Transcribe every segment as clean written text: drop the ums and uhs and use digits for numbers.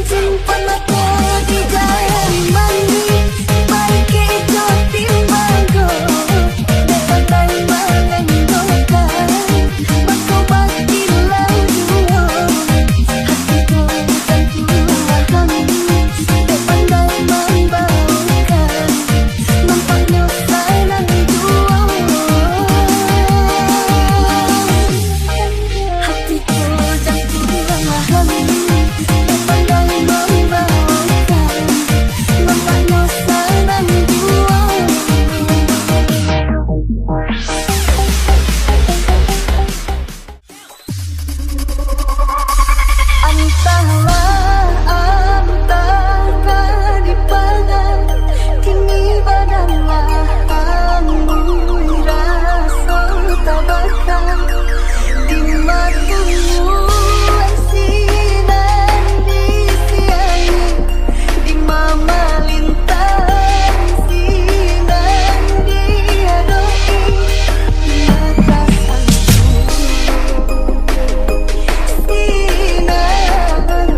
simpan aku di dalam mandi, baik itu timbango depan mengendokan bersobat di lauduo hatiku dan tuahanmu depandai membaukan nampaknya sayang duo hatiku dan tuahanmu depandai membaukan nampaknya sayang duo. Antara di pangan kini badanlah anggun rasa tabakan di matamu sinan disiai di mama lintang sinan diadoi mata sinan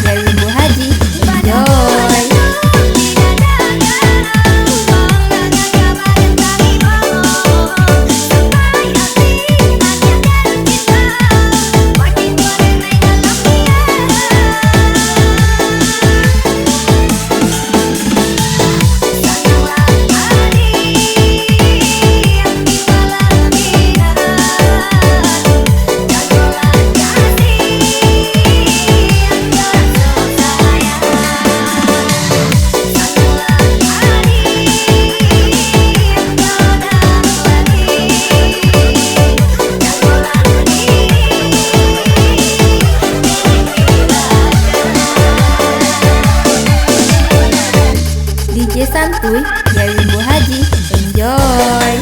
dari Bu Haji. Enjoy. DJ Santuy dari Bu Haji. Enjoy.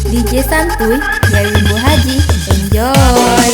DJ Santuy dari Bu Haji. Enjoy.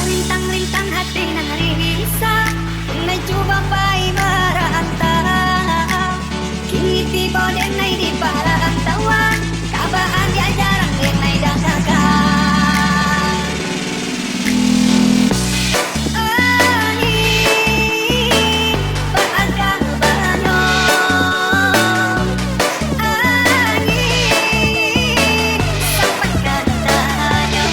Rintang-rintang hati nang risau, menuju bapai merantau. Kini tiba denai di parantauan, kabaan dia jarang denai dangkakan. Angin beragam banyong, angin sampaikan tanya.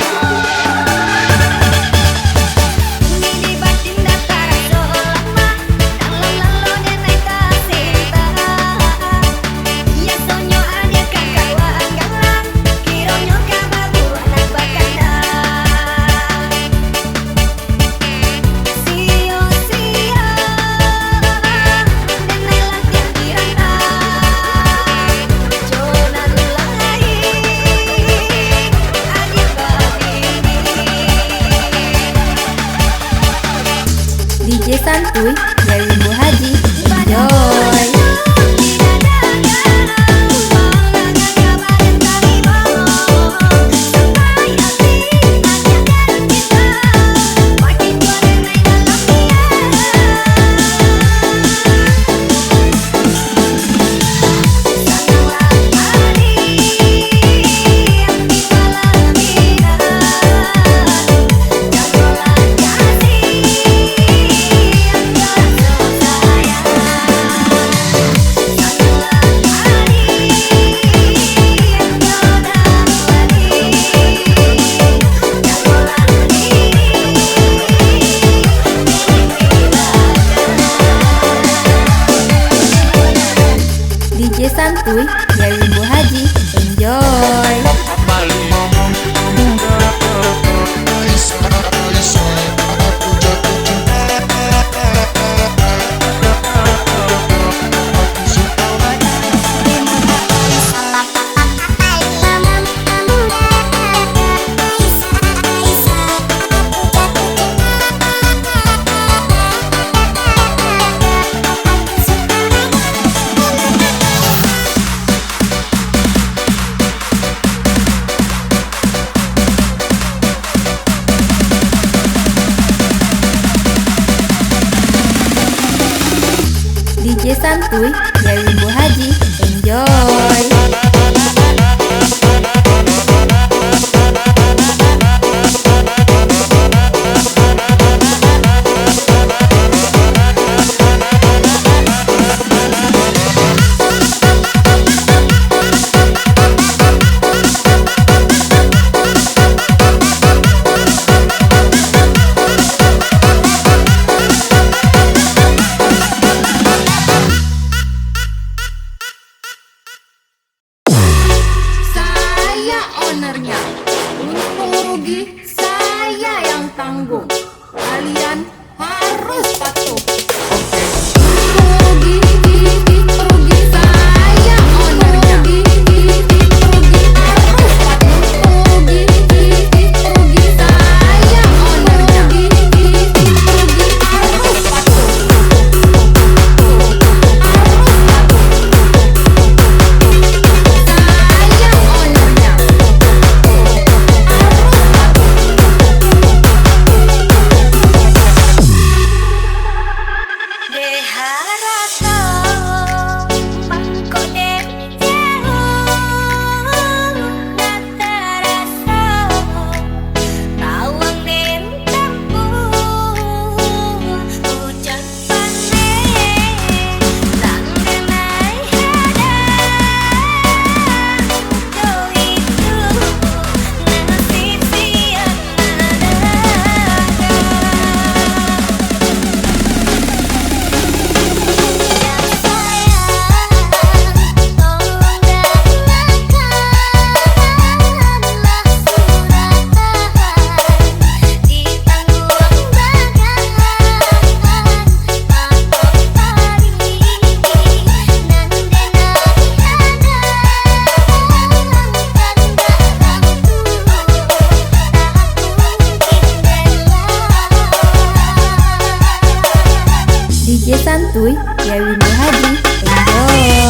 DJ Santuy dari Bu Haji. Enjoy. DJ Santuy dari Bu Haji. Enjoy. DJ Santuy dari Bu Haji. Enjoy. santuy Yawi Muhadi. Enjoy.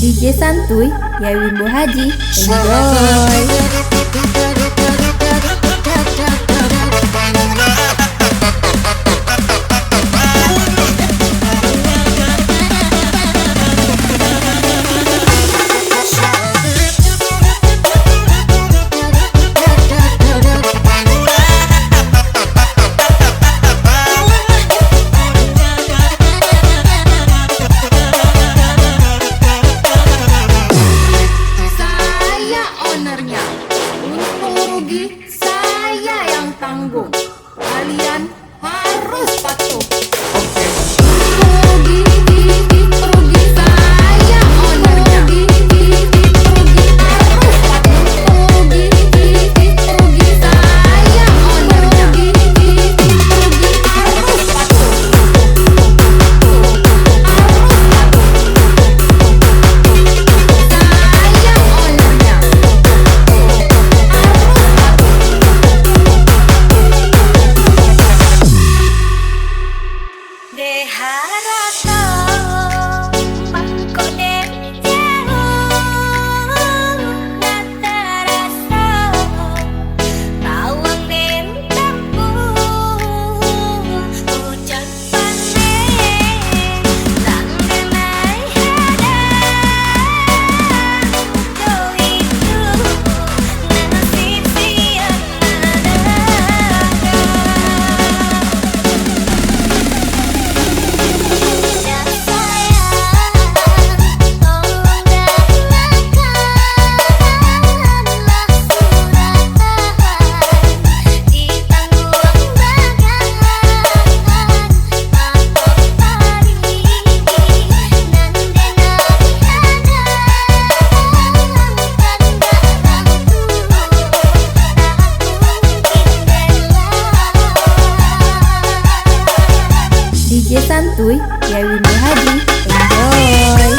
DJ santuy Yawi Muhadi. Enjoy. Saya yang tanggung, kalian harus patuh. Rugi saya ownernya. Rugi harus patuh. Rugi saya ownernya. Rugi harus patuh. Saya ownernya. DJ santuy Yawi Muhadi. Enjoy.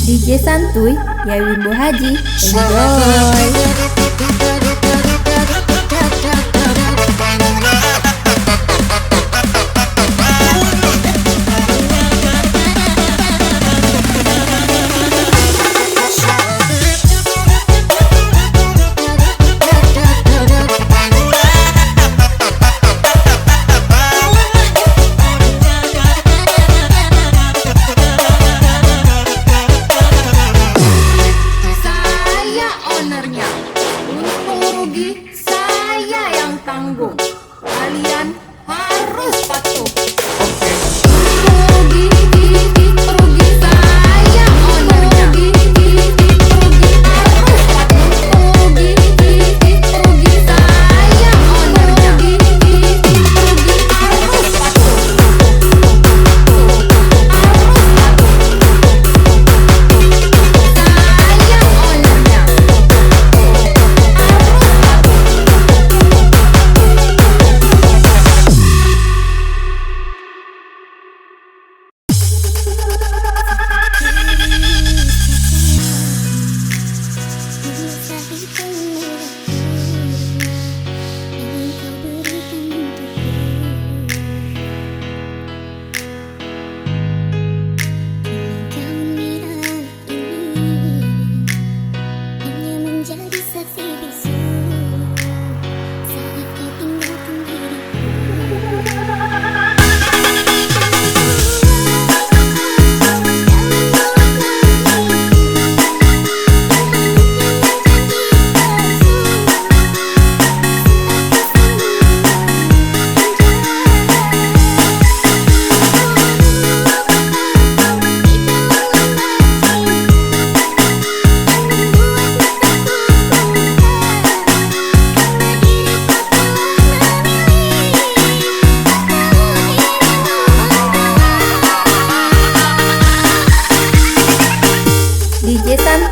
DJ santuy Yawi Muhadi. Enjoy.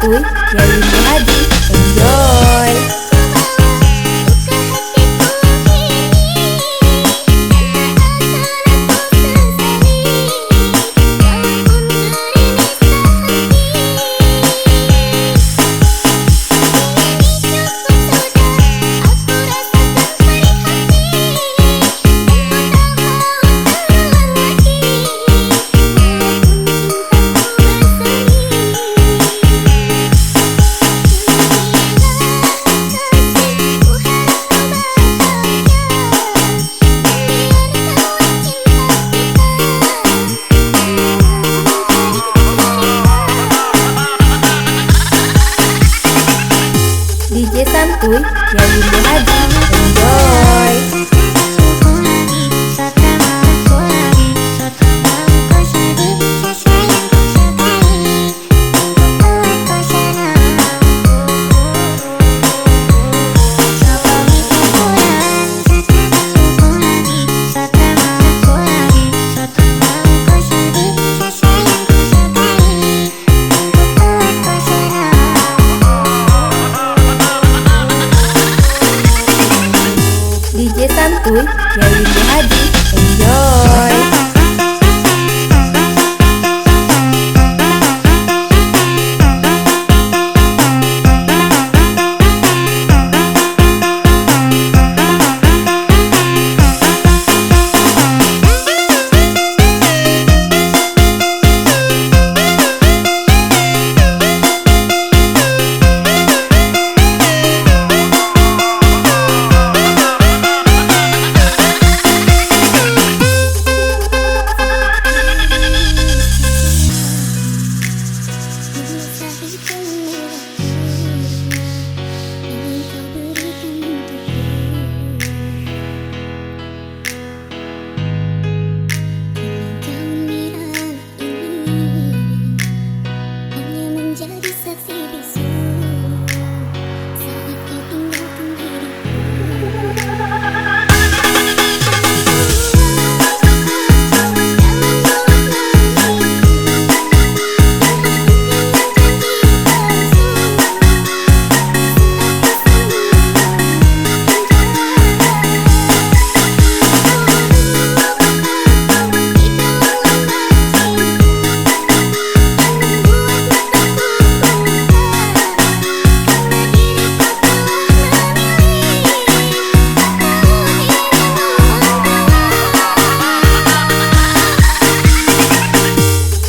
santuy dari Bu Haji. Enjoy. DJ santuy dari Bu Haji. Enjoy. DJ santuy dari Bu Haji. Enjoy.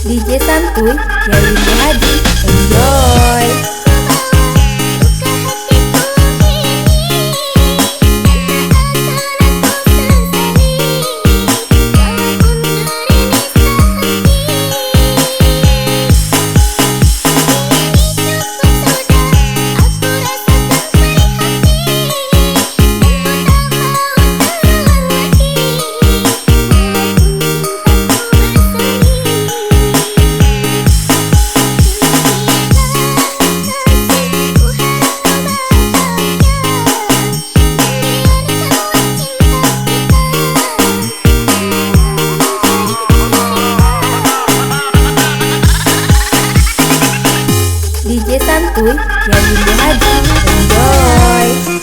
DJ santuy dari Bu Haji. Enjoy. DJ santuy dari Bu Haji. Enjoy.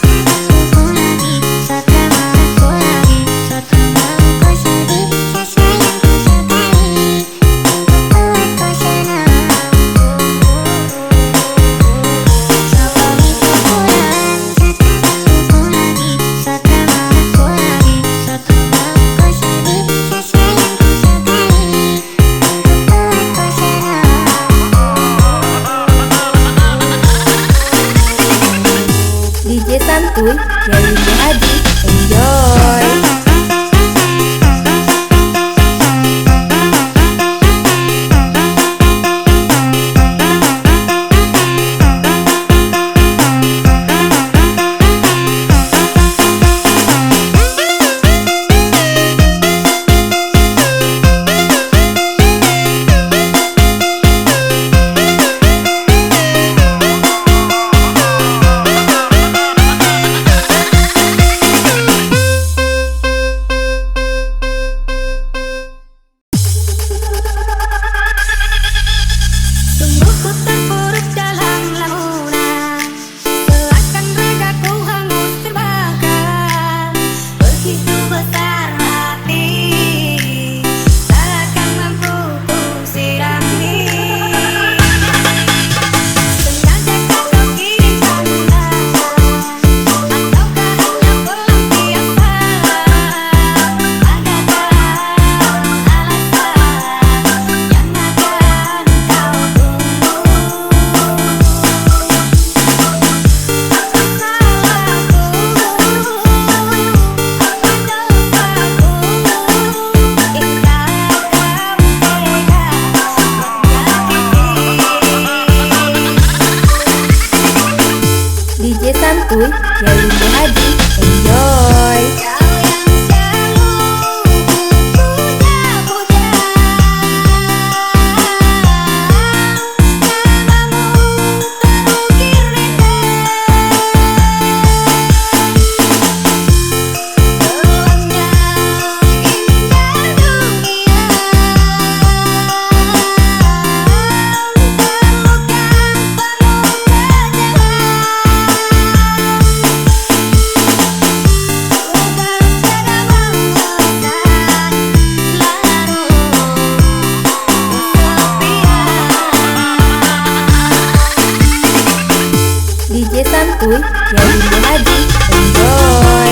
Santuy Yaya Yunda Hadi. Enjoy.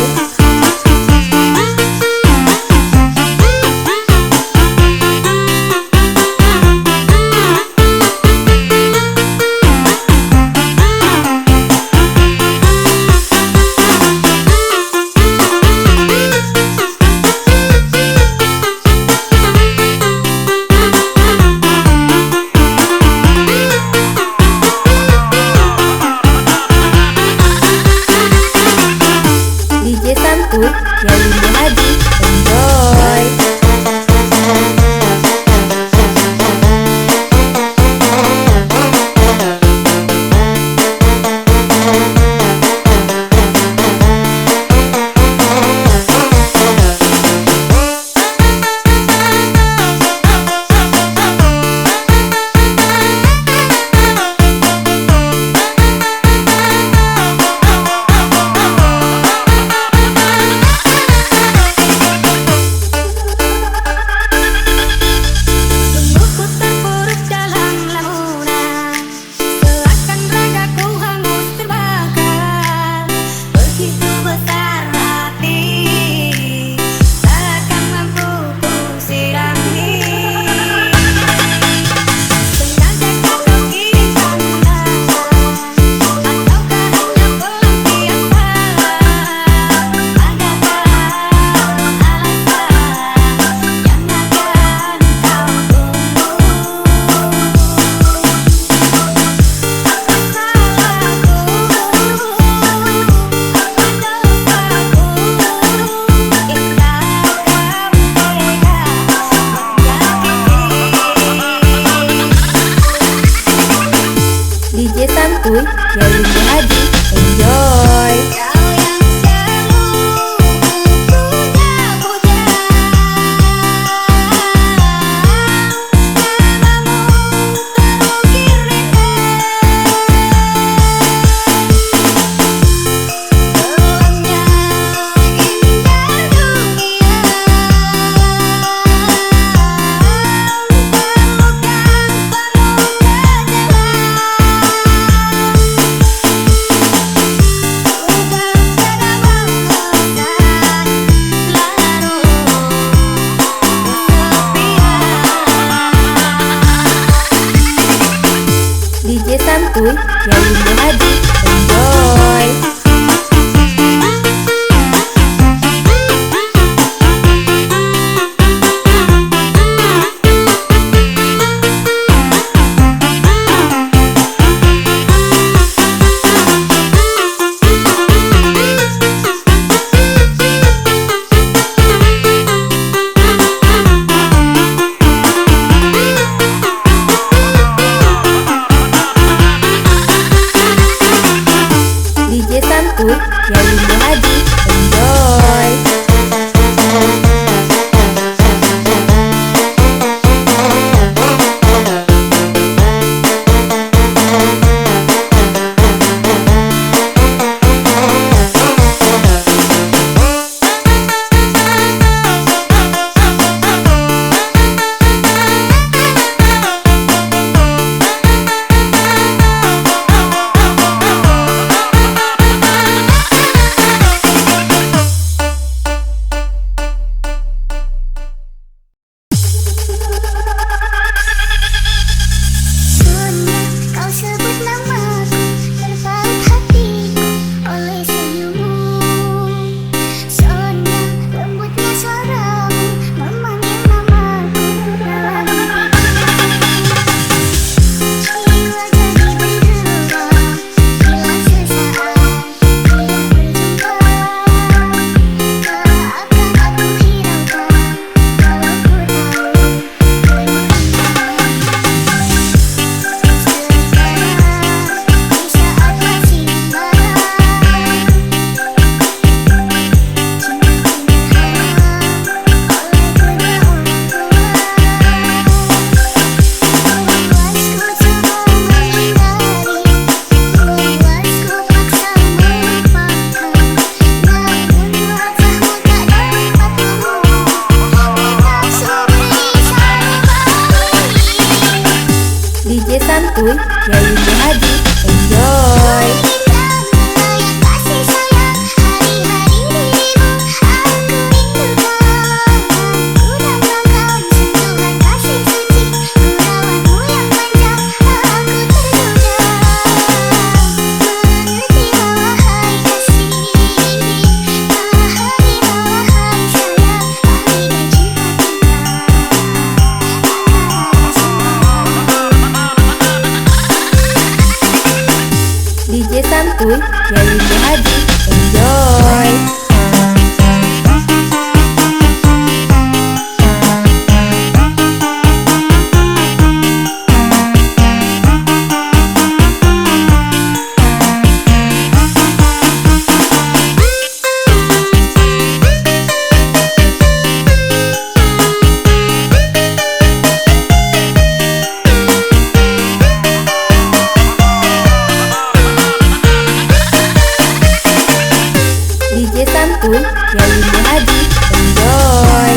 DJ Santuy Yaya Yunda Hadi. Enjoy. Sungguh terpuruk dalam lamunan, seakan ragaku hangus terbakar. Begitu besar hati, takkan mampu ku sirami. Sengaja kau kirimkan undangan, ataukah hanya pelampiasan? Adakah alasan yang akan kau tunggu? DJ Santuy Yaya Yunda Hadi. Enjoy. Kau yang selalu puja-puja, namamu terukir Dalamnya indah dunia, terluka penuh DJ Santuy Yaya Yunda Hadi. Enjoy. DJ Santuy Yaya Yunda Hadi. Enjoy. Soalnya kau sebut namaku, terpaut hatiku oleh senyummu. Soalnya lembutnya suaramu memanggil namaku dalam mimpiku. Jiwa jadi berdebar bila sesaat tidak berjumpa. Tak akan aku hiraukan walau ku tahu DJ Santuy Yaya Yunda Hadi. Enjoy. santuy Yai Windu Haji. Enjoy. DJ santuy Yai Windu Haji. Enjoy.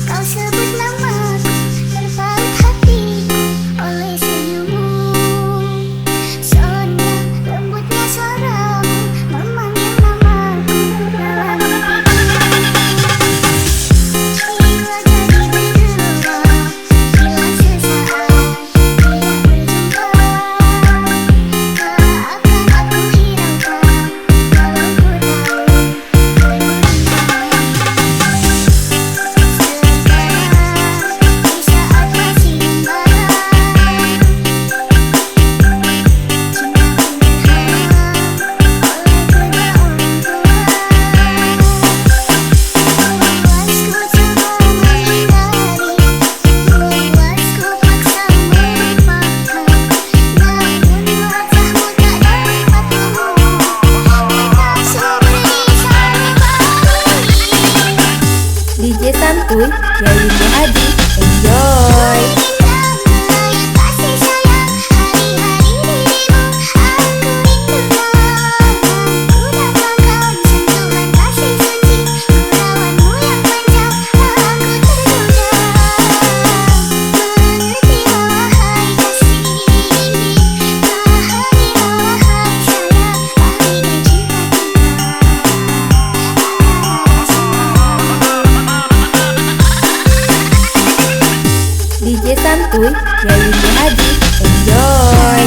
Kau sebut namaku, terpaut hatiku oleh senyummu. Sonya, lembutnya suaramu memanggil namaku dalam hatiku. Jiwa jadi bergerak bila sesaat tidak berjumpa. Kala akan aku hiraukan walau ku tahu bermula. Di saat masih membara, cintaku dihalang oleh kedua orang tua. Luasku coba menghindari, luasku paksa melupakan, namun wajahmu tak dapat menghubung, tetap seperti saripati. DJ santuy Yai Windu Haji. Enjoy. Kasih sayang hari-hari dirimu aku rindukan. Ku dapatkan sentuhan kasih suci gurauanmu yang panjang aku tergoda. Mengertilah wahai kasih ini, pahamilah wahai sayang ahli dan cinta DJ santuy Yai Windu Haji. Enjoy.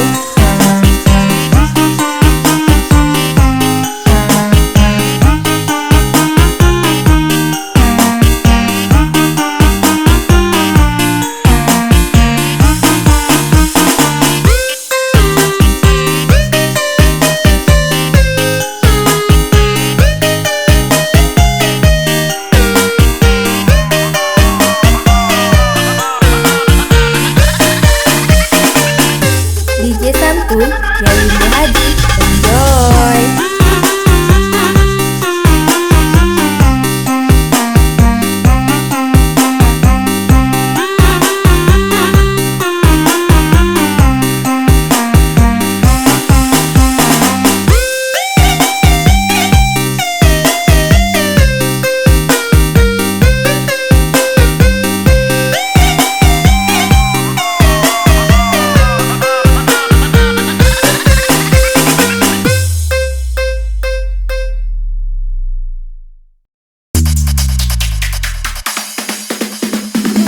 DJ santuy Yai Windu Haji. Enjoy.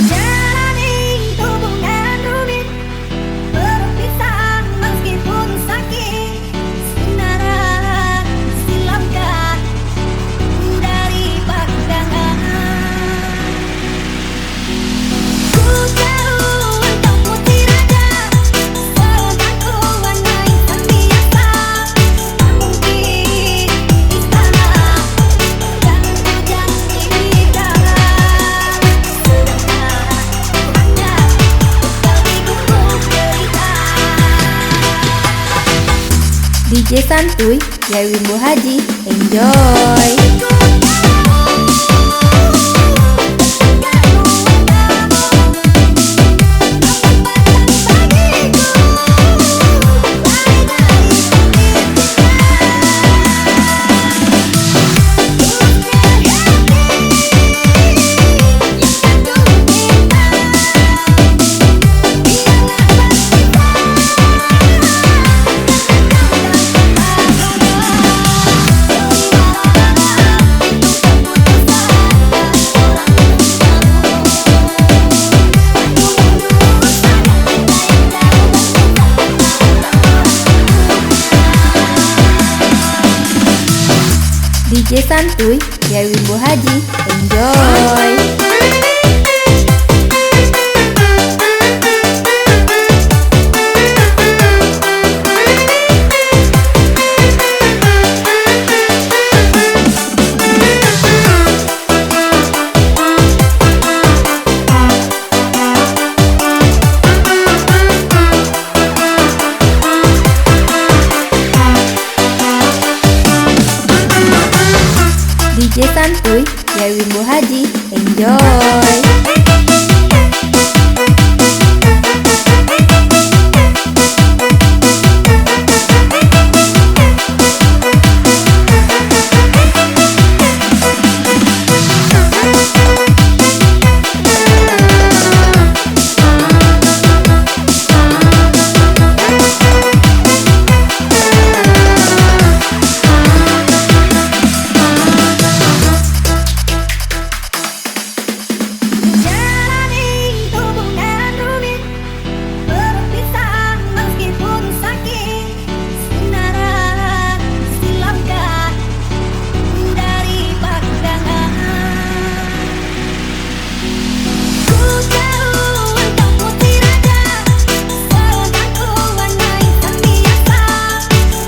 Jalani hubungan rumit, perpisahan meskipun sakit. Sinaran silamkan dari pandangan. Ku jauh untukmu tiraja, seotakku warnai terbiasa. Tak mungkin istana dan hujan ini dalam. DJ santuy Yai Windu Haji. Enjoy. DJ Santuy dari Wimbo Haji. Enjoy. DJ Santuy dari Wimbo Haji. Enjoy. Jalani hubungan rumit, berpisah meskipun sakit. Sinaran silamkan dari pandangan. Ku jauh untuk putih raja, sedang ku warnai sang biasa.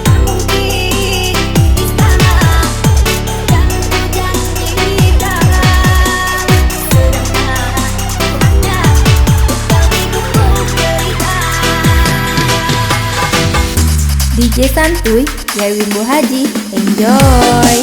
Tak mungkin istana dan janji dalam. DJ Santuy dari Wimbo Haji. Enjoy.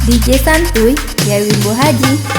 DJ Santuy dari Wimbo Haji.